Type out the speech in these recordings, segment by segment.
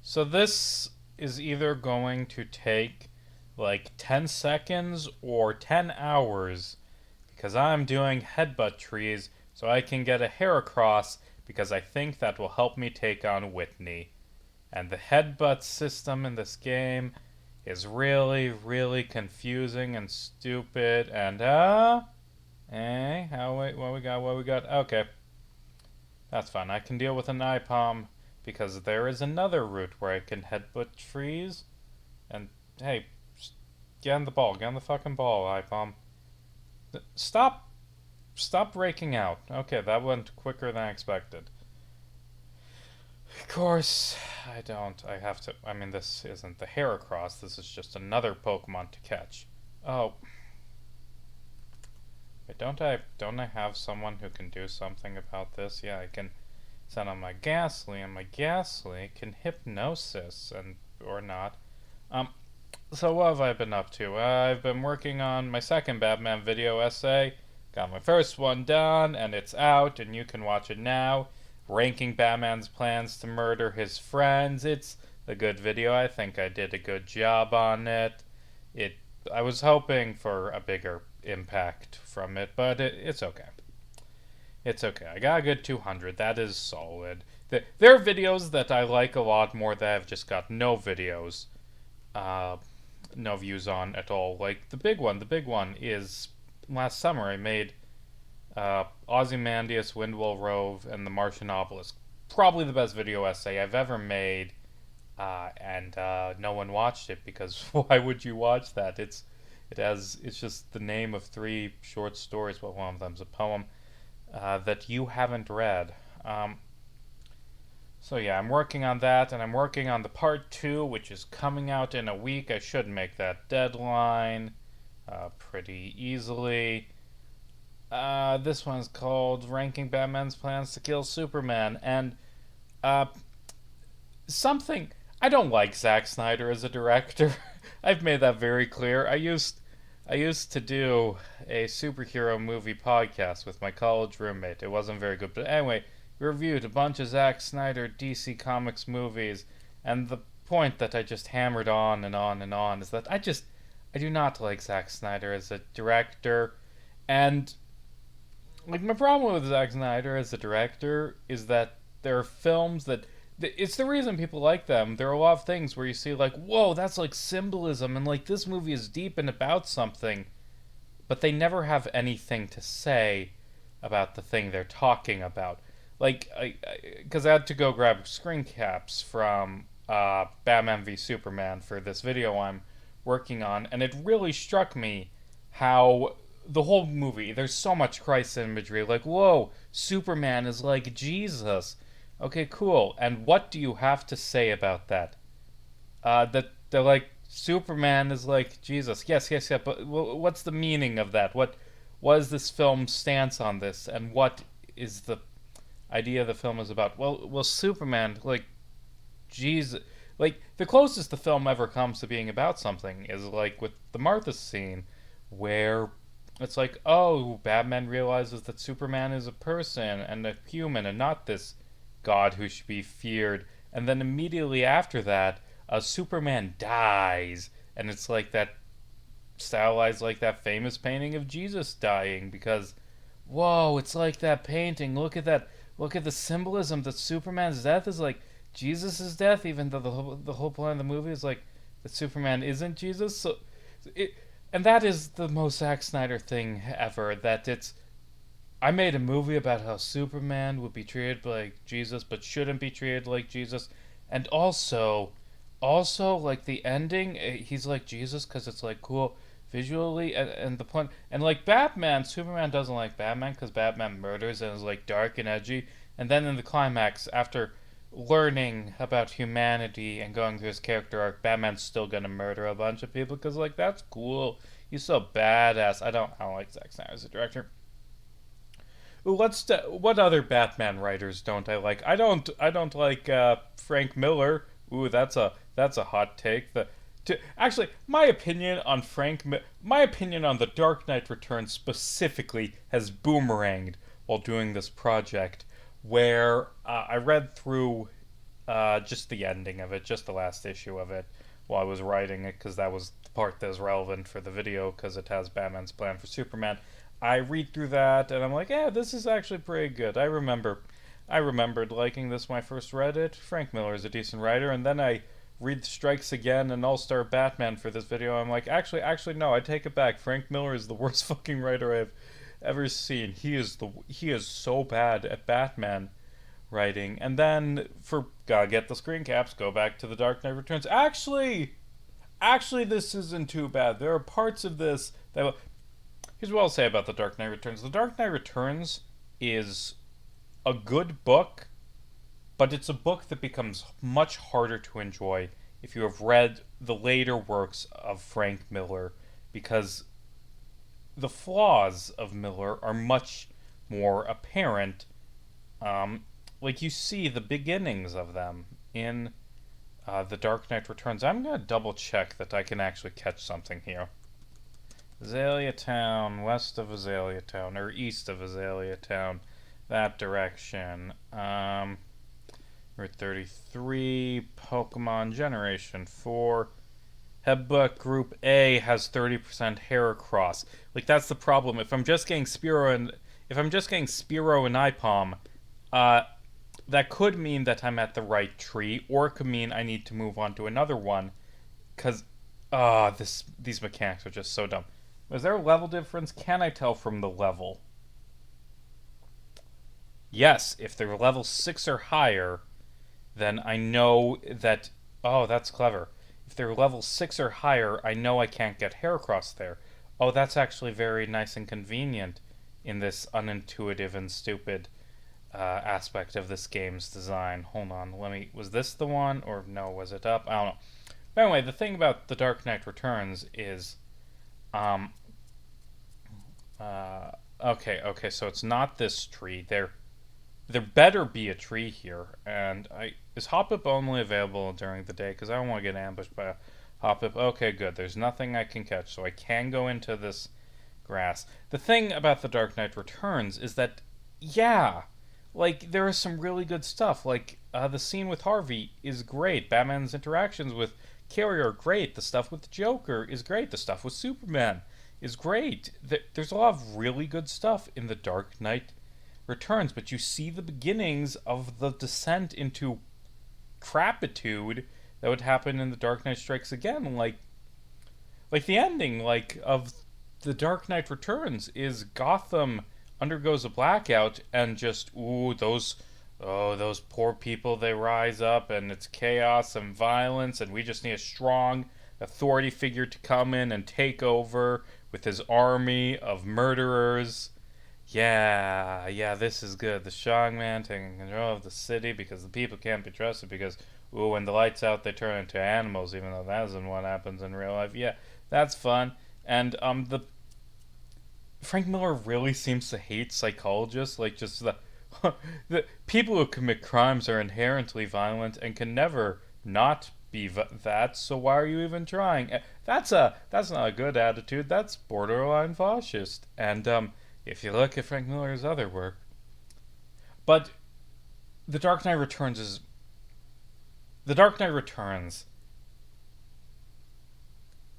So this is either going to take like 10 seconds or 10 hours because I'm doing headbutt trees so I can get a hair across because I think that will help me take on Whitney. And the headbutt system in this game is really, really confusing and stupid and wait, what we got? Okay. That's fine. I can deal with an eye palm because there is another route where I can headbutt trees. And hey, get on the ball. Get on the fucking ball, eye palm. Stop. Stop breaking out. Okay, that went quicker than I expected. Of course, I don't. I have to. I mean, this isn't the Heracross. This is just another Pokemon to catch. Oh, wait, don't I have someone who can do something about this? Yeah, I can send on my Ghastly, and my Ghastly can hypnosis and or not. Um, so what have I been up to? I've been working on my second Batman video essay. Got my first one done, and it's out, and you can watch it now. Ranking Batman's plans to murder his friends. It's a good video. I think I did a good job on it. It. I was hoping for a bigger impact from it, but it's okay. It's okay. I got a good 200. That is solid. There are videos that I like a lot more that I've just got no videos, uh, no views on at all. Like the big one. The big one is last summer I made Ozymandias, Windwell Rove, and the Martian Obelisk. Probably the best video essay I've ever made, and no one watched it because why would you watch that? It's just the name of three short stories, but one of them's a poem that you haven't read. So yeah, I'm working on that, and I'm working on the part two, which is coming out in a week. I should make that deadline pretty easily. This one's called Ranking Batman's Plans to Kill Superman, and uh, something I don't like Zack Snyder as a director. I've made that very clear. I used to do a superhero movie podcast with my college roommate. It wasn't very good, but anyway, we reviewed a bunch of Zack Snyder DC Comics movies, and the point that I just hammered on and on and on is that I do not like Zack Snyder as a director, and like my problem with Zack Snyder as a director is that there are films that it's the reason people like them. There are a lot of things where you see like, whoa, that's like symbolism, and like this movie is deep and about something, but they never have anything to say about the thing they're talking about. Like, because I had to go grab screen caps from Batman v Superman for this video I'm working on, and it really struck me how the whole movie, there's so much Christ imagery. Like, whoa, Superman is like Jesus. Okay, cool. And what do you have to say about that? That they're like Superman is like Jesus. Yes, yes, yeah. But what's the meaning of that? What is this film's stance on this? And what is the idea the film is about? Well, Superman like Jesus. Like the closest the film ever comes to being about something is like with the Martha scene, where it's like, oh, Batman realizes that Superman is a person and a human and not this god who should be feared. And then immediately after that, Superman dies, and it's like that stylized, like that famous painting of Jesus dying because, whoa, it's like that painting. Look at that. Look at the symbolism that Superman's death is like Jesus' death, even though the whole point of the movie is like that Superman isn't Jesus. So it, and that is the most Zack Snyder thing ever. That it's I made a movie about how Superman would be treated like Jesus, but shouldn't be treated like Jesus, and also like the ending, he's like Jesus because it's like cool visually, and the point, and like Batman, Superman doesn't like Batman because Batman murders and is like dark and edgy, and then in the climax, after learning about humanity and going through his character arc, Batman's still gonna murder a bunch of people because like that's cool. He's so badass. I don't like Zack Snyder as a director. Ooh, what other Batman writers don't I like? I don't like Frank Miller. Ooh, that's a hot take. Actually, my opinion on The Dark Knight Returns specifically has boomeranged while doing this project, where I read through just the ending of it, just the last issue of it while I was writing it, because that was the part that was relevant for the video, because it has Batman's plan for Superman. I read through that and I'm like, yeah, this is actually pretty good. I remembered liking this when I first read it. Frank Miller is a decent writer, and then I read Strikes Again and All-Star Batman for this video. I'm like, actually, no, I take it back. Frank Miller is the worst fucking writer I've ever seen. He is so bad at Batman writing. And then for gotta get the screen caps, go back to The Dark Knight Returns. Actually, this isn't too bad. There are parts of this that. Here's what I'll say about The Dark Knight Returns. The Dark Knight Returns is a good book, but it's a book that becomes much harder to enjoy if you have read the later works of Frank Miller, because the flaws of Miller are much more apparent. Like you see the beginnings of them in The Dark Knight Returns. I'm going to double check that I can actually catch something here. Azalea Town, west of Azalea Town, or east of Azalea Town, that direction. Route 33, Pokemon Generation 4. Headbutt Group A has 30% Heracross. Like, that's the problem. If I'm just getting Spearow and Ipom, that could mean that I'm at the right tree, or it could mean I need to move on to another one, because these mechanics are just so dumb. Is there a level difference? Can I tell from the level? Yes, if they're level 6 or higher, then I know that... Oh, that's clever. If they're level 6 or higher, I know I can't get Heracross there. Oh, that's actually very nice and convenient in this unintuitive and stupid aspect of this game's design. Hold on, was this the one? Or no, was it up? I don't know. But anyway, the thing about The Dark Knight Returns is... okay, so it's not this tree. There better be a tree here. And is Hoppip only available during the day? Because I don't want to get ambushed by a Hoppip. Okay, good. There's nothing I can catch, so I can go into this grass. The thing about The Dark Knight Returns is that, yeah, like, there is some really good stuff. Like, the scene with Harvey is great. Batman's interactions with Carrier are great. The stuff with the Joker is great. The stuff with Superman is great. There's a lot of really good stuff in The Dark Knight Returns, but you see the beginnings of the descent into crapitude that would happen in The Dark Knight Strikes Again. Like the ending, of The Dark Knight Returns is Gotham undergoes a blackout and just, those poor people, they rise up and it's chaos and violence, and we just need a strong authority figure to come in and take over with his army of murderers. Yeah, this is good. The strongman taking control of the city because the people can't be trusted, because, when the light's out, they turn into animals, even though that isn't what happens in real life. Yeah, that's fun. And, Frank Miller really seems to hate psychologists, like, just the people who commit crimes are inherently violent and can never not be that, so why are you even trying? That's not a good attitude. That's borderline fascist. And if you look at Frank Miller's other work, but The Dark Knight Returns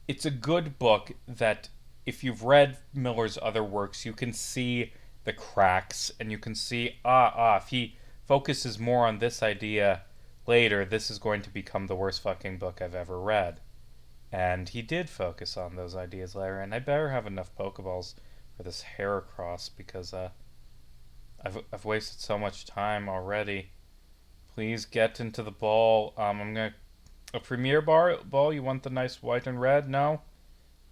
it's a good book that, if you've read Miller's other works, you can see the cracks, and you can see, if he focuses more on this idea later, this is going to become the worst fucking book I've ever read. And he did focus on those ideas later, and I better have enough Pokeballs for this Heracross, because I've wasted so much time already. Please get into the ball. I'm gonna... A Premier ball? You want the nice white and red? No?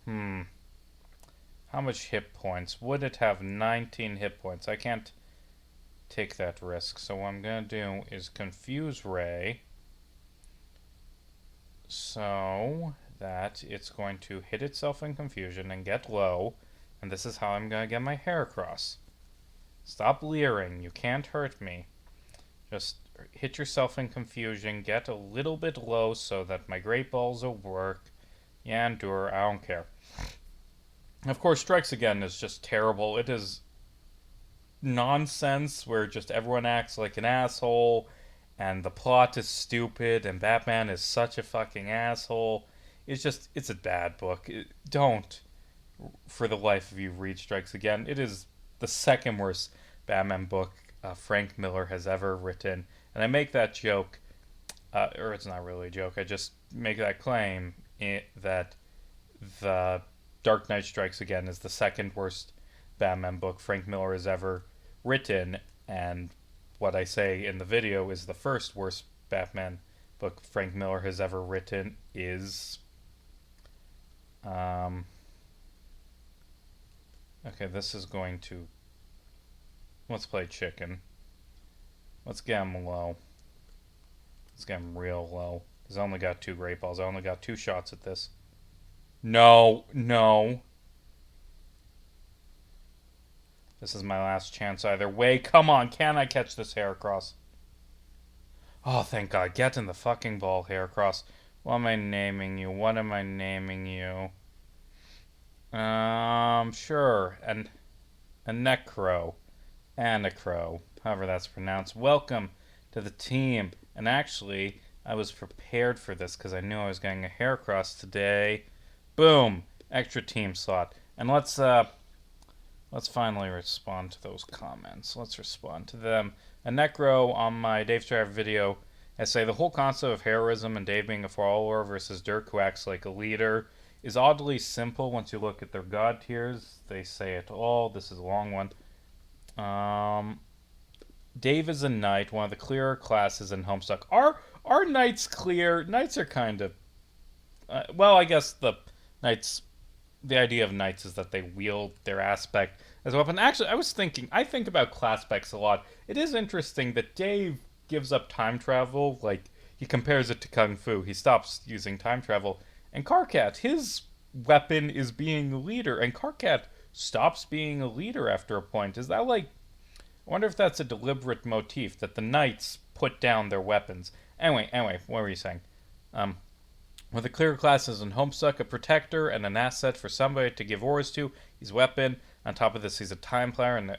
How much hit points? Would it have 19 hit points? I can't take that risk. So what I'm going to do is confuse Ray, so that it's going to hit itself in confusion and get low. And this is how I'm going to get my Heracross. Stop leering. You can't hurt me. Just hit yourself in confusion. Get a little bit low so that my Great Balls will work. Yeah, endure. I don't care. Of course, Strikes Again is just terrible. It is nonsense where just everyone acts like an asshole, and the plot is stupid, and Batman is such a fucking asshole. It's a bad book. Don't, for the life of you, read Strikes Again. It is the second worst Batman book Frank Miller has ever written. And I make that joke, or it's not really a joke, I just make that claim that the Dark Knight Strikes Again is the second worst Batman book Frank Miller has ever written, and what I say in the video is the first worst Batman book Frank Miller has ever written is. Okay, this is going to. Let's play chicken. Let's get him low. Let's get him real low. Because I only got 2 great balls. I only got 2 shots at this. No, no. This is my last chance either way. Come on, can I catch this Heracross? Oh, thank God. Get in the fucking ball, Heracross. What am I naming you? What am I naming you? Sure. And a Necro. Anacro. However that's pronounced. Welcome to the team. And actually, I was prepared for this because I knew I was getting a Heracross today. Boom. Extra team slot. And let's finally respond to those comments. Let's respond to them. A Necro on my Dave Driver video, I say the whole concept of heroism and Dave being a follower versus Dirk who acts like a leader is oddly simple once you look at their god tiers. They say it all. This is a long one. Dave is a knight, one of the clearer classes in Homestuck. Are knights clear? Knights are kind of... well, I guess the knights... The idea of knights is that they wield their aspect as a weapon. Actually, I think about class specs a lot. It is interesting that Dave gives up time travel. Like, he compares it to Kung Fu. He stops using time travel. And Karkat, his weapon is being a leader. And Karkat stops being a leader after a point. Is that like... I wonder if that's a deliberate motif, that the knights put down their weapons. Anyway, what were you saying? With the clear classes in Homestuck, a protector and an asset for somebody to give orders to. He's a weapon. On top of this, he's a time player, and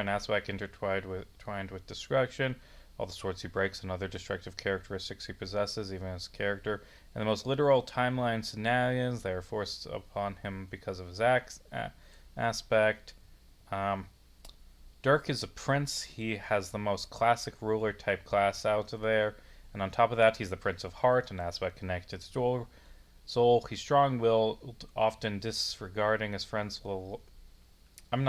aspect intertwined with destruction. All the swords he breaks and other destructive characteristics he possesses, even as character. And the most literal timeline scenarios, they are forced upon him because of his aspect. Dirk is a prince. He has the most classic ruler type class out there. And on top of that, he's the Prince of Heart, an aspect connected to soul. He's strong-willed, often disregarding his friends. I'm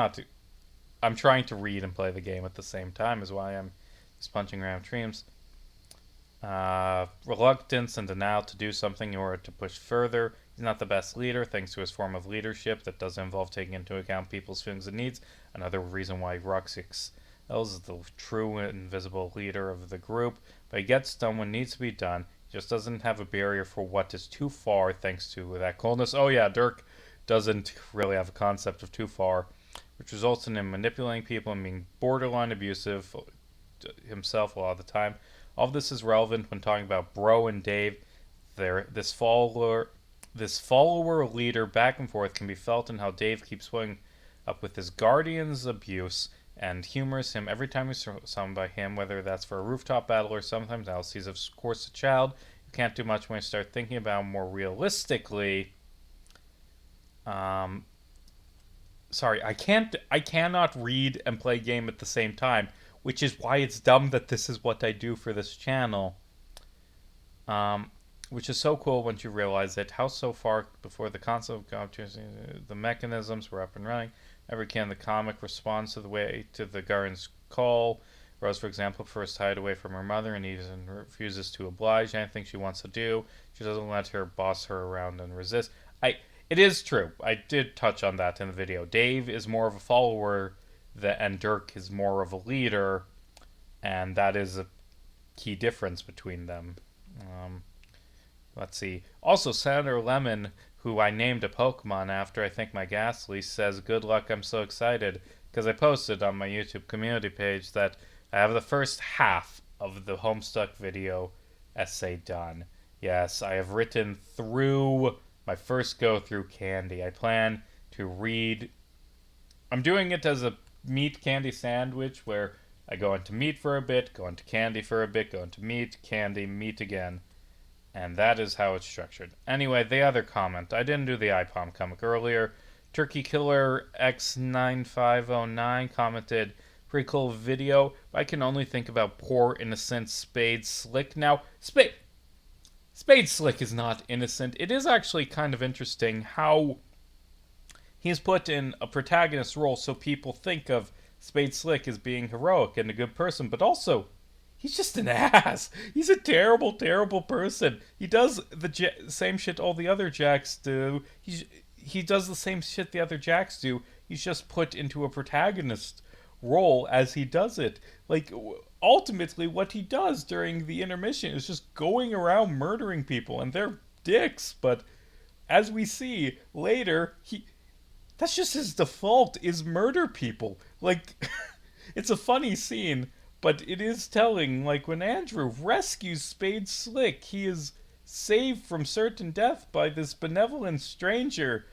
trying to read and play the game at the same time, is why I'm just punching around dreams. Reluctance and denial to do something in order to push further. He's not the best leader, thanks to his form of leadership that doesn't involve taking into account people's feelings and needs. Another reason why Rux excels is the true invisible leader of the group. But he gets done when needs to be done. He just doesn't have a barrier for what is too far, thanks to that coldness. Oh yeah, Dirk doesn't really have a concept of too far, which results in him manipulating people and being borderline abusive himself a lot of the time. All of this is relevant when talking about Bro and Dave. This follower leader back and forth can be felt in how Dave keeps putting up with his guardian's abuse and humors him every time he's summoned by him, whether that's for a rooftop battle or sometimes else. He's of course a child who can't do much when you start thinking about him more realistically. Sorry, I cannot read and play game at the same time, which is why it's dumb that this is what I do for this channel. Which is so cool once you realize it. How so far before the concept of competition, the mechanisms were up and running. Every can the comic responds to the Guardian's call. Rose, for example, prefers to hide away from her mother and even refuses to oblige anything she wants to do. She doesn't let her boss her around and resist. It is true. I did touch on that in the video. Dave is more of a follower, and Dirk is more of a leader, and that is a key difference between them. Let's see. Also, Senator Lemon, who I named a Pokemon after I think my Ghastly, says, "Good luck, I'm so excited," because I posted on my YouTube community page that I have the first half of the Homestuck video essay done. Yes, I have written through my first go-through Candy. I plan to read... I'm doing it as a meat candy sandwich where I go into meat for a bit, go into candy for a bit, go into meat, candy, meat again. And that is how it's structured. Anyway, the other comment. I didn't do the IPOM comic earlier. Turkey Killer X9509 commented, pretty cool video. I can only think about poor innocent Spade Slick. Now, Spade Slick is not innocent. It is actually kind of interesting how he's put in a protagonist role so people think of Spade Slick as being heroic and a good person, but also he's just an ass. He's a terrible, terrible person. He does the same shit all the other Jacks do. He does the same shit the other Jacks do. He's just put into a protagonist role as he does it. Like, ultimately, what he does during the intermission is just going around murdering people, and they're dicks. But as we see later, that's just his default, is murder people. Like, it's a funny scene, but it is telling. Like, when Andrew rescues Spade Slick, he is saved from certain death by this benevolent stranger,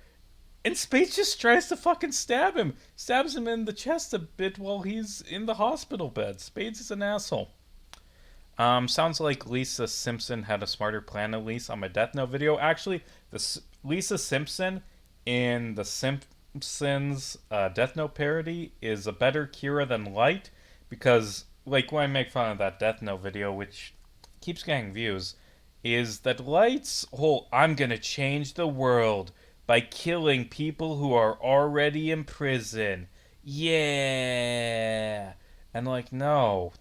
and Spade just tries to fucking stab him. Stabs him in the chest a bit while he's in the hospital bed. Spades is an asshole. Sounds like Lisa Simpson had a smarter plan, at least, on my Death Note video. Actually, Lisa Simpson in the Simpsons Death Note parody is a better Kira than Light, because, like, when I make fun of that Death Note video, which keeps getting views, is that Light's whole "I'm gonna change the world by killing people who are already in prison. Yeah." And, like, no,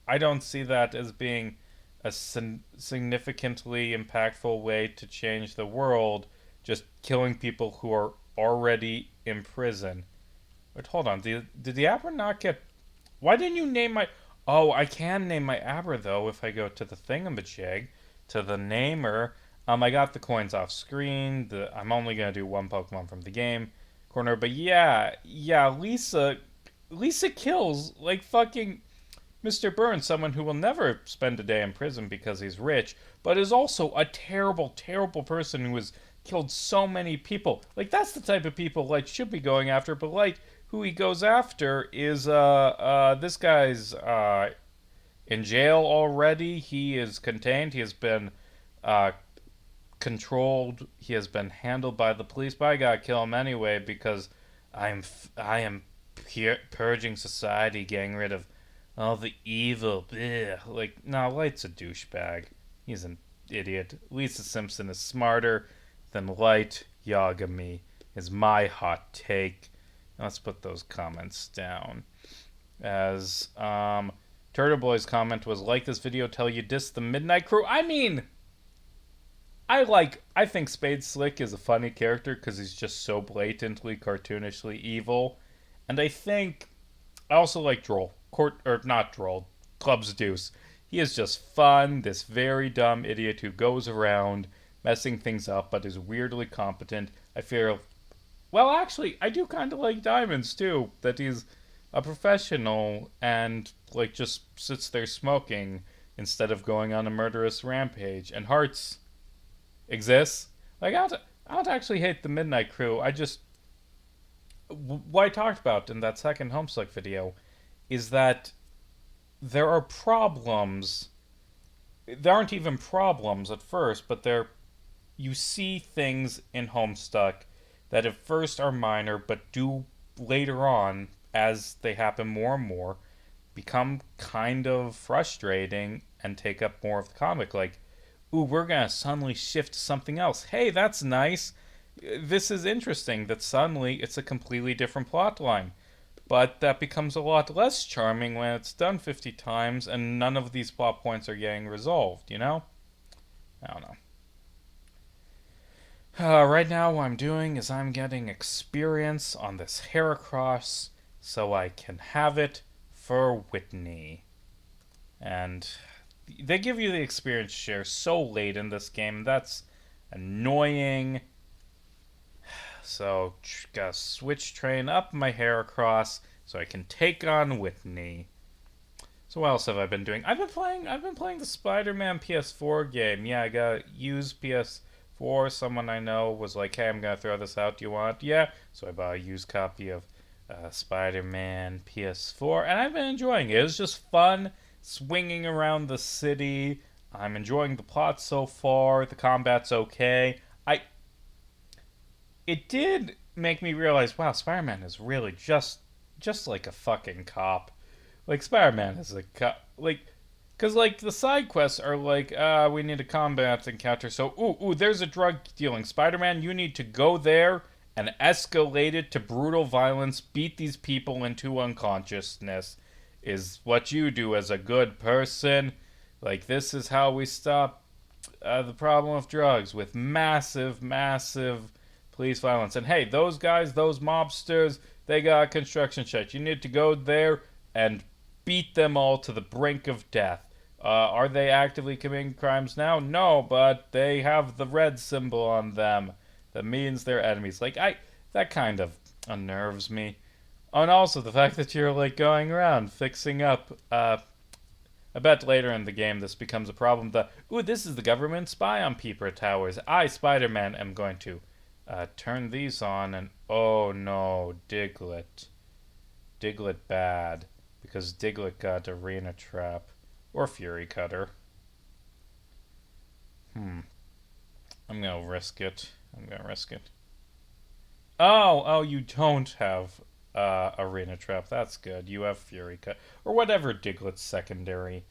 I don't see that as being a significantly impactful way to change the world, just killing people who are already in prison. But hold on, did the Abra not get... Why didn't you name my... Oh, I can name my Abra, though, if I go to the thingamajig, to the namer. I got the coins off screen. I'm only going to do one Pokemon from the game corner. But yeah, Lisa kills, like, fucking Mr. Burns, someone who will never spend a day in prison because he's rich, but is also a terrible, terrible person who has killed so many people. Like, that's the type of people Light should be going after, but Light, who he goes after is, this guy's, in jail already. He is contained. He has been, controlled. He has been handled by the police, but I gotta kill him anyway because I am purging society, getting rid of all the evil. Blech. Like, no, Light's a douchebag. He's an idiot. Lisa Simpson is smarter than Light. Yagami is my hot take. Let's put those comments down. As Turtle Boy's comment was, like this video till you diss the Midnight Crew. I mean, I think Spade Slick is a funny character because he's just so blatantly, cartoonishly evil. And I also like Droll. Not Droll, Club's Deuce. He is just fun, this very dumb idiot who goes around messing things up but is weirdly competent. Well, actually, I do kind of like Diamonds, too. That he's a professional and, like, just sits there smoking instead of going on a murderous rampage. And Hearts exists. Like, I don't actually hate the Midnight Crew. What I talked about in that second Homestuck video is that there are problems. There aren't even problems at first, but you see things in Homestuck that at first are minor, but do later on, as they happen more and more, become kind of frustrating and take up more of the comic. Like, ooh, we're gonna suddenly shift to something else. Hey, that's nice. This is interesting that suddenly it's a completely different plot line. But that becomes a lot less charming when it's done 50 times and none of these plot points are getting resolved, you know? I don't know. Right now what I'm doing is I'm getting experience on this Heracross so I can have it for Whitney. And they give you the experience share so late in this game. That's annoying. So, gotta switch train up my Heracross so I can take on Whitney. So what else have I been doing? I've been playing the Spider-Man PS4 game. Yeah, I gotta use PS4. Someone I know was like, hey, I'm gonna throw this out. Do you want it? Yeah. So I bought a used copy of Spider-Man PS4, and I've been enjoying it. It was just fun swinging around the city. I'm enjoying the plot so far. The combat's okay. It did make me realize, wow, Spider-Man is really just like a fucking cop. Like Spider-Man is a cop. Like, cause like the side quests are like, we need a combat encounter. So, there's a drug dealing Spider-Man. You need to go there and escalate it to brutal violence. Beat these people into unconsciousness. Is what you do as a good person. Like this is how we stop the problem of drugs with massive police violence. And hey, those guys, those mobsters, they got a construction site. You need to go there and beat them all to the brink of death. Are they actively committing crimes now? No, but they have the red symbol on them. That means they're enemies. That kind of unnerves me. Oh, and also the fact that you're like going around fixing up. I bet later in the game this becomes a problem. This is the government spy on Peeper Towers. I, Spider-Man, am going to turn these on, and oh no, Diglett. Diglett bad, because Diglett got Arena Trap. Or Fury Cutter. I'm gonna risk it. Oh, you don't have Arena Trap. That's good. You have Fury Cut. Or whatever Diglett's secondary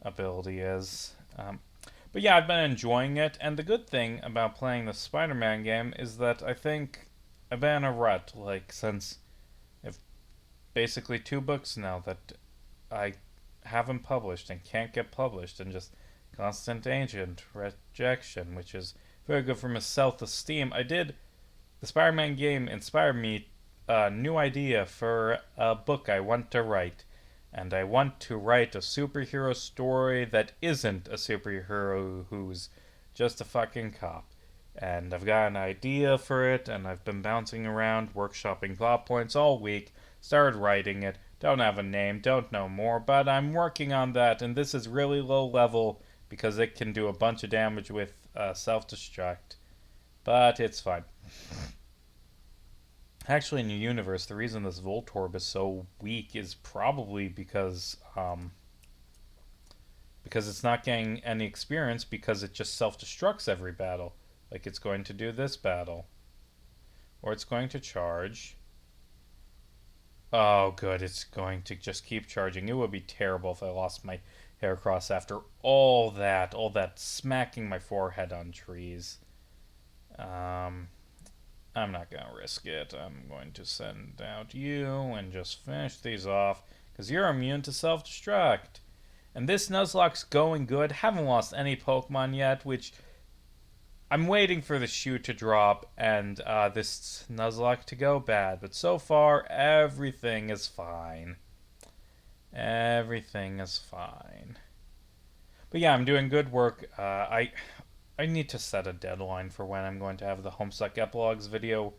ability is. But yeah, I've been enjoying it. And the good thing about playing the Spider-Man game is that I think I've been in a rut. Like, since I've basically 2 books now that I haven't published and can't get published. And just constant agent rejection, which is very good for my self-esteem. The Spider-Man game inspired me a new idea for a book I want to write. And I want to write a superhero story that isn't a superhero who's just a fucking cop. And I've got an idea for it, and I've been bouncing around, workshopping plot points all week, started writing it, don't have a name, don't know more, but I'm working on that, and this is really low level because it can do a bunch of damage with self-destruct. But it's fine. Actually, in the universe, the reason this Voltorb is so weak is probably because it's not getting any experience because it just self-destructs every battle. Like it's going to do this battle. Or it's going to charge. Oh, good, it's going to just keep charging. It would be terrible if I lost my Heracross after all that smacking my forehead on trees. I'm not going to risk it. I'm going to send out you and just finish these off because you're immune to self-destruct. And this Nuzlocke's going good. Haven't lost any Pokemon yet, which I'm waiting for the shoe to drop and this Nuzlocke to go bad. But so far, everything is fine. Everything is fine. But yeah, I'm doing good work. I need to set a deadline for when I'm going to have the Homestuck Epilogues video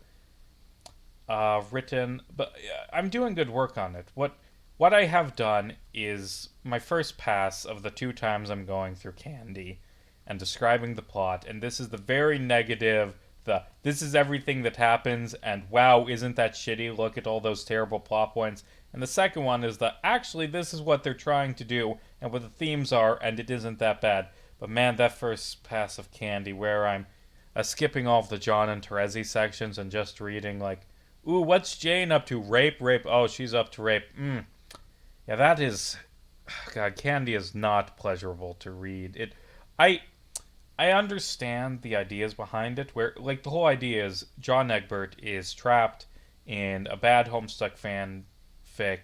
written, but I'm doing good work on it. What I have done is my first pass of the 2 times I'm going through Candy and describing the plot, and this is the very negative, this is everything that happens, and wow, isn't that shitty, look at all those terrible plot points. And the second one is actually this is what they're trying to do, and what the themes are, and it isn't that bad. But man, that first pass of Candy where I'm skipping all of the John and Terezi sections and just reading like, what's Jane up to? Rape. Oh, she's up to rape. Yeah, that is... God, Candy is not pleasurable to read. I understand the ideas behind it, where, like, the whole idea is John Egbert is trapped in a bad Homestuck fanfic,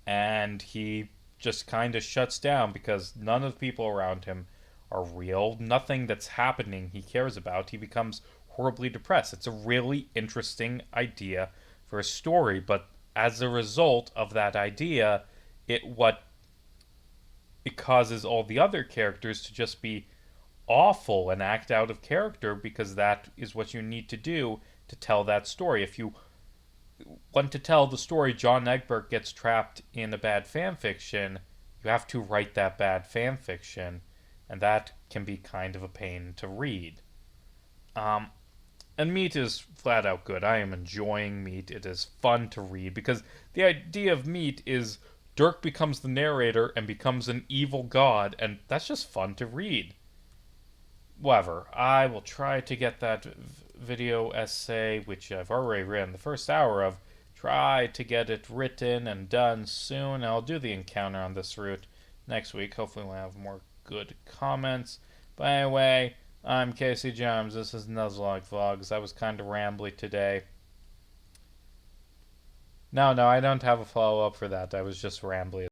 and he just kind of shuts down because none of the people around him are real. Nothing that's happening he cares about. He becomes horribly depressed. It's a really interesting idea for a story, but as a result of that idea, it causes all the other characters to just be awful and act out of character because that is what you need to do to tell that story. If you want to tell the story John Egbert gets trapped in a bad fanfiction, you have to write that bad fanfiction. And that can be kind of a pain to read. And And Meat is flat out good. I am enjoying Meat. It is fun to read because the idea of Meat is Dirk becomes the narrator and becomes an evil god, and that's just fun to read. Whatever. I will try to get that video essay, which I've already written the first hour of, try to get it written and done soon. I'll do the encounter on this route next week. Hopefully we'll have more good comments. But anyway, I'm Casey Jones. This is Nuzlocke Vlogs. I was kind of rambly today. No, I don't have a follow-up for that. I was just rambly